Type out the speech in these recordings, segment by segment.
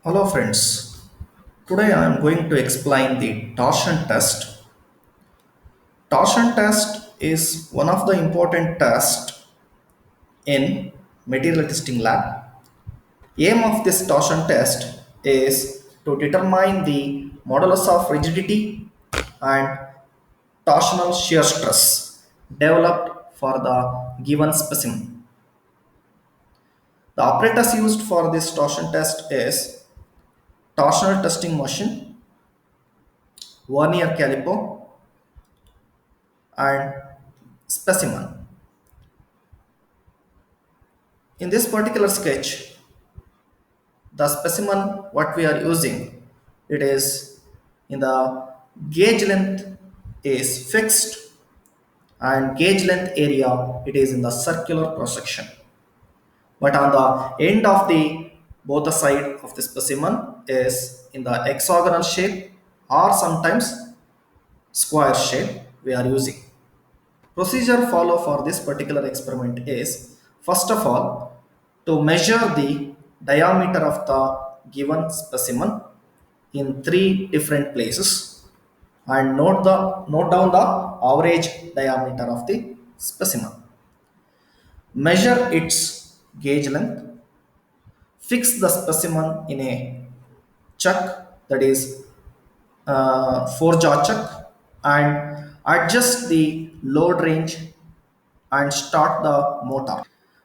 Hello friends, today I am going to explain the torsion test. Torsion test is one of the important tests in material testing lab. Aim of this torsion test is to determine the modulus of rigidity and torsional shear stress developed for the given specimen. The apparatus used for this torsion test is torsional testing machine, vernier caliper, and specimen. In this particular sketch, the specimen what we are using, it is in the gauge length is fixed and gauge length area it is in the circular cross section. But on the end of the both the side of the specimen is in the hexagonal shape or sometimes square shape we are using. Procedure follow for this particular experiment is first of all to measure the diameter of the given specimen in three different places and note down the average diameter of the specimen. Measure its gauge length, fix the specimen in a chuck, that is four jaw chuck, and adjust the load range and start the motor.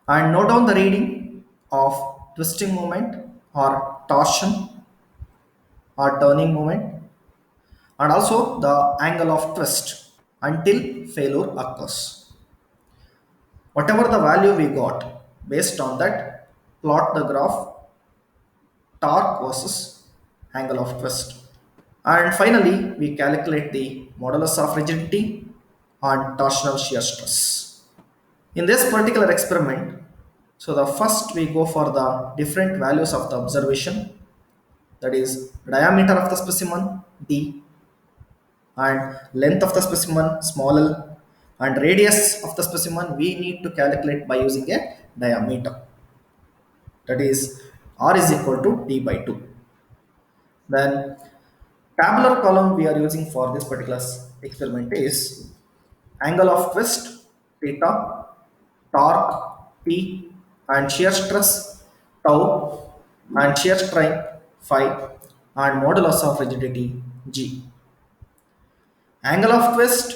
And note down the reading of twisting moment or torsion or turning moment, and also the angle of twist until failure occurs. Whatever the value we got, based on that, plot the graph torque versus angle of twist. And finally, we calculate the modulus of rigidity and torsional shear stress. In this particular experiment, so the first we go for the different values of the observation, that is diameter of the specimen d and length of the specimen small l and radius of the specimen we need to calculate by using a diameter, that is r is equal to d by 2. Then tabular column we are using for this particular experiment is angle of twist theta, torque P, and shear stress tau, and shear strain phi, and modulus of rigidity G. Angle of twist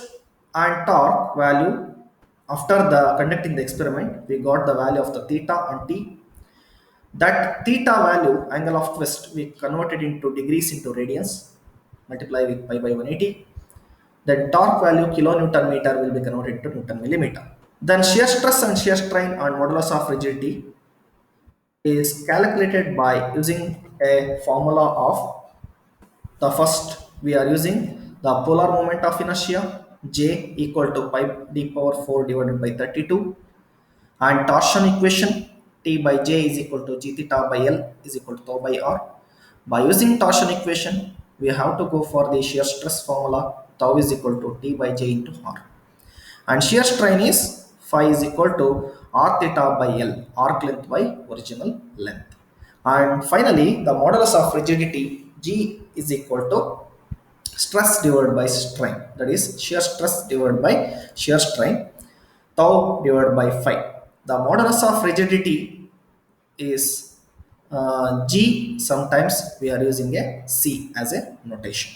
and torque value after the conducting the experiment, we got the value of the theta and T. That theta value, angle of twist, we converted into degrees into radians, multiply with pi by 180. Then torque value kilonewton meter will be converted to Newton millimeter. Then shear stress and shear strain and modulus of rigidity is calculated by using a formula of the first we are using the polar moment of inertia J equal to pi d power 4 divided by 32 and torsion equation T by J is equal to G theta by L is equal to tau by R. By using torsion equation, we have to go for the shear stress formula tau is equal to T by J into R. And shear strain is phi is equal to r theta by L, arc length by original length. And finally, the modulus of rigidity G is equal to stress divided by strain, that is shear stress divided by shear strain, tau divided by phi. The modulus of rigidity is G, sometimes we are using a C as a notation.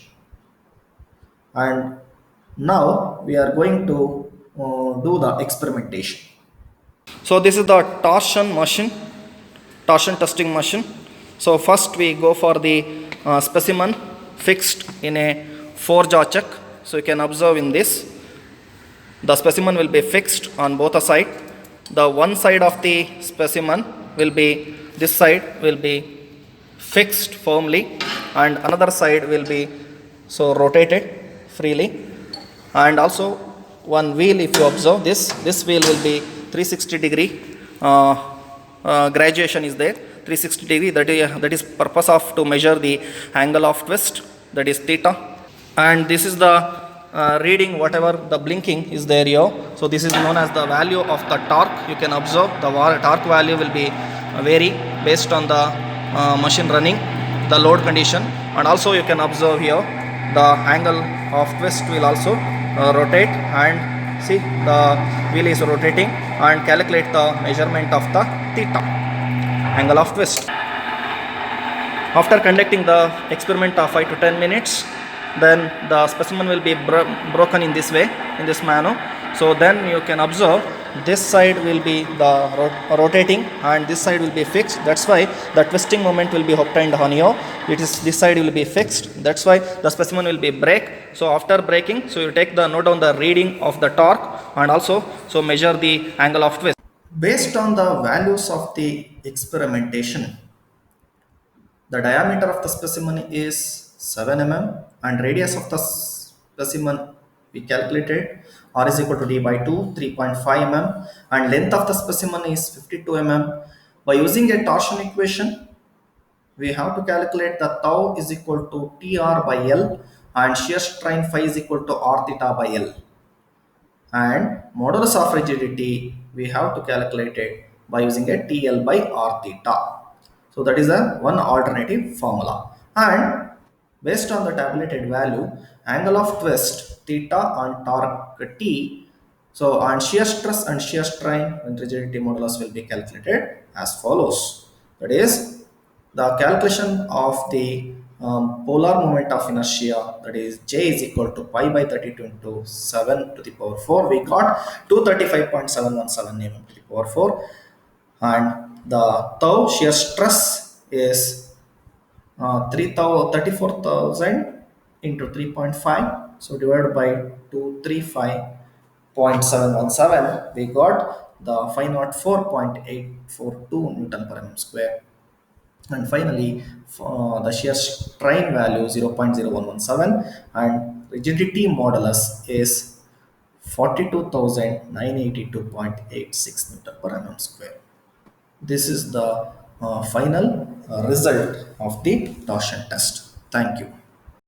And now we are going to do the experimentation. So this is the torsion testing machine. So first we go for the specimen fixed in a four jaw chuck. So you can observe in this, the specimen will be fixed on both the side. The one side of the specimen will be, this side will be fixed firmly and another side will be so rotated freely. And also one wheel, if you observe this wheel will be 360 degree graduation is there, 360 degree, that is purpose of to measure the angle of twist, that is theta. And this is the reading, whatever the blinking is there here. So this is known as the value of the torque. You can observe the torque value will be vary based on the machine running. the load condition. And also you can observe here the angle of twist will also rotate, and see the wheel is rotating, and calculate the measurement of the theta, angle of twist. After conducting the experiment of 5 to 10 minutes, then the specimen will be broken in this way, in this manner. So then you can observe this side will be the rotating, and this side will be fixed. That's why the twisting moment will be obtained on here. It is this side will be fixed. That's why the specimen will be break. So after breaking, so you take the note down the reading of the torque, and also so measure the angle of twist. Based on the values of the experimentation, the diameter of the specimen is 7 mm, and radius of the specimen we calculated r is equal to d by 2, 3.5 mm, and length of the specimen is 52 mm. By using a torsion equation, we have to calculate the tau is equal to tr by L, and shear strain phi is equal to r theta by L, and modulus of rigidity we have to calculate it by using a TL by R theta. So that is a one alternative formula. And based on the tabulated value, angle of twist theta and torque T, so and shear stress and shear strain and rigidity modulus will be calculated as follows. That is the calculation of the polar moment of inertia, that is J is equal to pi by 32 into 7 to the power 4. We got 235.717 mm to the power 4, and the tau shear stress is 34,000 into 3.5. So divided by 235.717, we got the 504.842 Newton per mm square. And finally, the shear strain value 0.0117, and rigidity modulus is 42,982.86 Newton per mm square. This is the final result of the torsion test. Thank you.